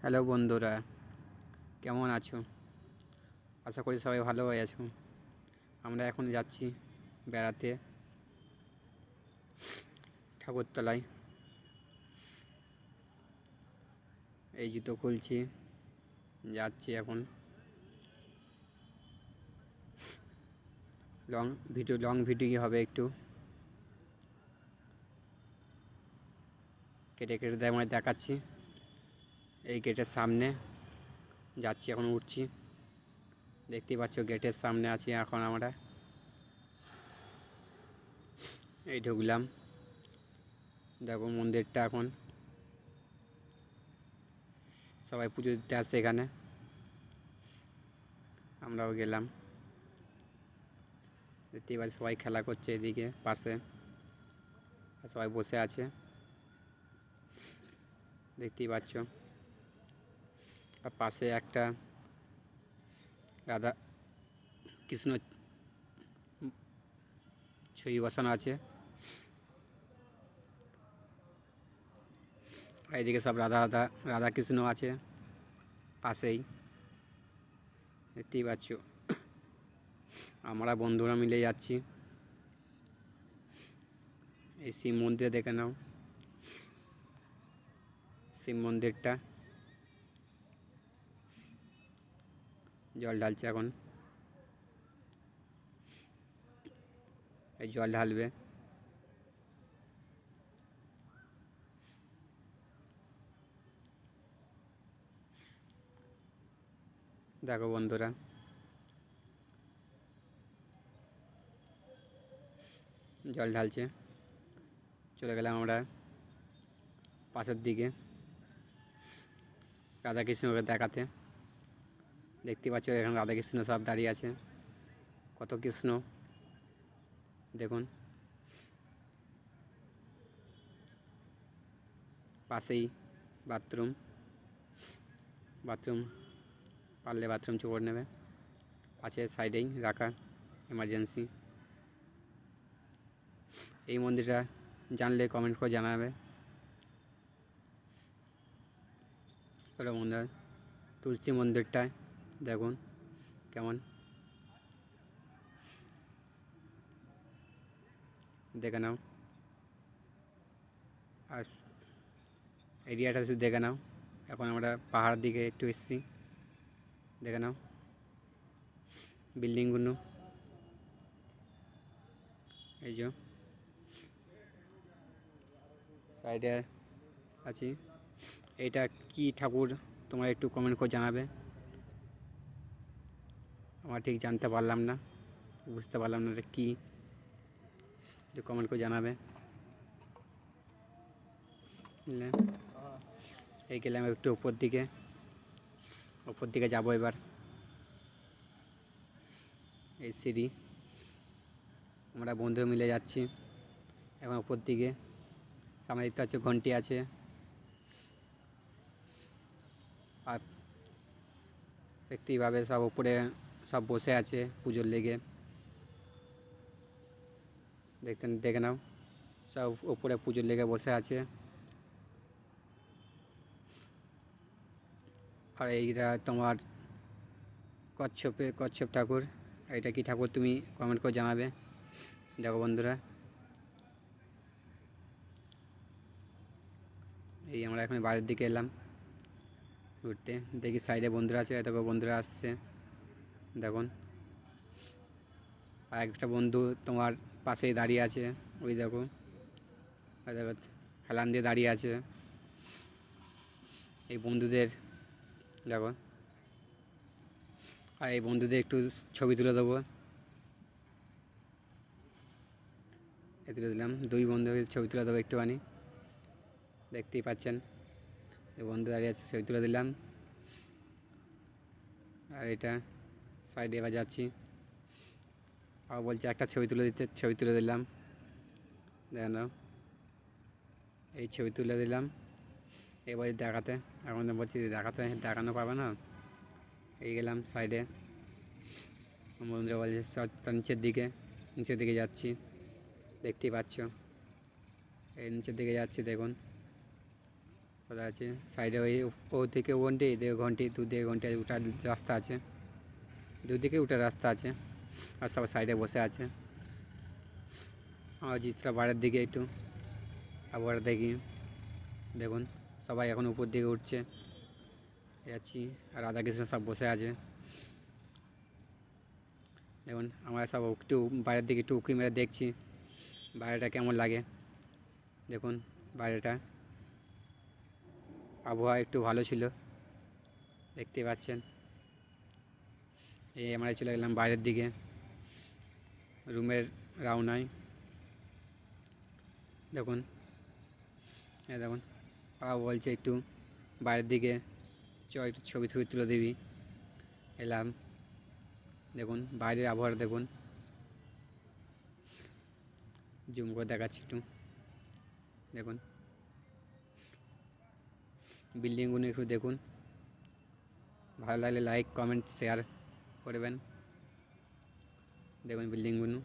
Hello বন্ধুরা, কেমন আছো? আশা করি সবাই ভালো আছো। আমরা এখন যাচ্ছি বেড়াতে ঠাকুরতলায়। এই জুতো খুলছি, যাচ্ছি এখন। লং ভিডিও হবে, একটু কেটে কেটে দেখাচ্ছি। এই গেটের সামনে যাচ্ছি, এখন উঠছি। দেখতেই পাচ্ছ গেটের সামনে আছি এখন আমরা। এই ঢুকলাম, দেখো মন্দিরটা। এখন সবাই পুজো দিতে আসছে এখানে, আমরাও গেলাম। দেখতেই পাচ্ছি সবাই খেলা করছে এদিকে পাশে, আর সবাই বসে আছে, দেখতেই পাচ্ছ। আর পাশে একটা রাধা কৃষ্ণ ছবি বসানো আছে। এইদিকে সব রাধা কৃষ্ণ আছে পাশেই, দেখতেই পাচ্ছ। আমরা বন্ধুরা মিলে যাচ্ছি। এই শিব মন্দিরে দেখে নাও, শিব মন্দিরটা। জল ঢালছে এখন, এই জল ঢালবে। দেখো বন্ধুরা, জল ঢালছে। চলে গেলাম আমরা পাশের দিকে রাধাকৃষ্ণকে দেখাতে। দেখতে পাচ্ছ এখানে রাধাকৃষ্ণ সব দাঁড়িয়ে আছে, কত কৃষ্ণ দেখুন। পাশেই বাথরুম, পারলে বাথরুম চোপড় নেবে, আছে সাইডেই রাখা, এমার্জেন্সি। এই মন্দিরটা জানলে কমেন্ট করে জানাবে। ওটা মন্দির, তুলসী মন্দিরটায় দেখুন কেমন, দেখে নাও। আর এরিয়াটা শুধু দেখে নাও। এখন আমরা পাহাড়ের দিকে একটু এসেছি, দেখে নাও বিল্ডিংগুলো। এই যে সাইডে আছি। এইটা কি ঠাকুর তোমরা একটু কমেন্ট করে জানাবে। আমার ঠিক জানতে পারলাম না, বুঝতে পারলাম না এটা কী, একটু কমেন্ট করে জানাবে। বুঝলে, এই গেলাম একটু উপর দিকে যাবো এবার। এই সিঁড়ি, আমরা বন্ধু মিলে যাচ্ছি এখন উপর দিকে। সামনে দেখতে পাচ্ছ ঘন্টি আছে, আর দেখতেইভাবে সব উপরে সব বসে আছে পুজোর লেগে। দেখে নাও, সব উপরে পুজোর লেগে বসে আছে। আর এইটা তোমার কচ্ছপ ঠাকুর। এটা কি ঠাকুর তুমি কমেন্ট করে জানাবে। দেখো বন্ধুরা, এই আমরা এখন বাড়ির দিকে এলাম ঘুরতে। দেখি সাইডে বন্ধুরা আছে, দেখো বন্ধুরা আসছে দেখুন। আর একটা বন্ধু তোমার পাশেই দাঁড়িয়ে আছে, ওই দেখো, দেখো হেলান দিয়ে দাঁড়িয়ে আছে। এই বন্ধুদের দেখো, আর এই বন্ধুদের একটু ছবি তুলে দেবো। তুলে দিলাম, দুই বন্ধুকে ছবি তুলে দেবো একটুখানি, দেখতেই পাচ্ছেন। বন্ধু দাঁড়িয়ে আছে, ছবি তুলে দিলাম। আর এটা সাইডে এবার যাচ্ছি, আর বলছে একটা ছবি তুলে দিতে, ছবি তুলে দিলাম। দেখেন, এই ছবি তুলে দিলাম। এবার দেখাতে, এখন বলছি দেখানো পাবে না। এই গেলাম সাইডে, বন্ধুরা বলছে তার নিচের দিকে যাচ্ছি, দেখতেই পাচ্ছ। এই নিচের দিকে যাচ্ছি দেখুন। কোথায় আছে সাইডে ওই ও দিকে ঘন্টি এদিকে ঘন্টি দুদিকে ঘন্টি উঠার রাস্তা আছে, দুদিকে উঠার রাস্তা আছে। আর সব সাইডে বসে আছে। আর জিতরা বাইরের দিকে একটু আবার দেখি, দেখুন সবাই এখন উপর দিকে উঠছে যাচ্ছি। আর রাধাকৃষ্ণ সব বসে আছে। দেখুন আমরা সব একটু বাইরের দিকে একটু উঁকি মেরে দেখছি বাইরেটা কেমন লাগে। দেখুন বাইরেটা আবহাওয়া একটু ভালো ছিল, দেখতে পাচ্ছেন। এই আমরা চলে গেলাম বাইরের দিকে রুমের রাউনায়। দেখুন দেখুন বাবা বলছে একটু বাইরের দিকে একটু ছবি তুলে দিবি। এলাম, দেখুন বাইরের আবহাওয়া দেখুন, জুম করে দেখাচ্ছি একটু। দেখুন বিল্ডিংগুলো একটু দেখুন, ভালো লাগলে লাইক কমেন্ট শেয়ার করবেন। দেখুন বিল্ডিংগুলো।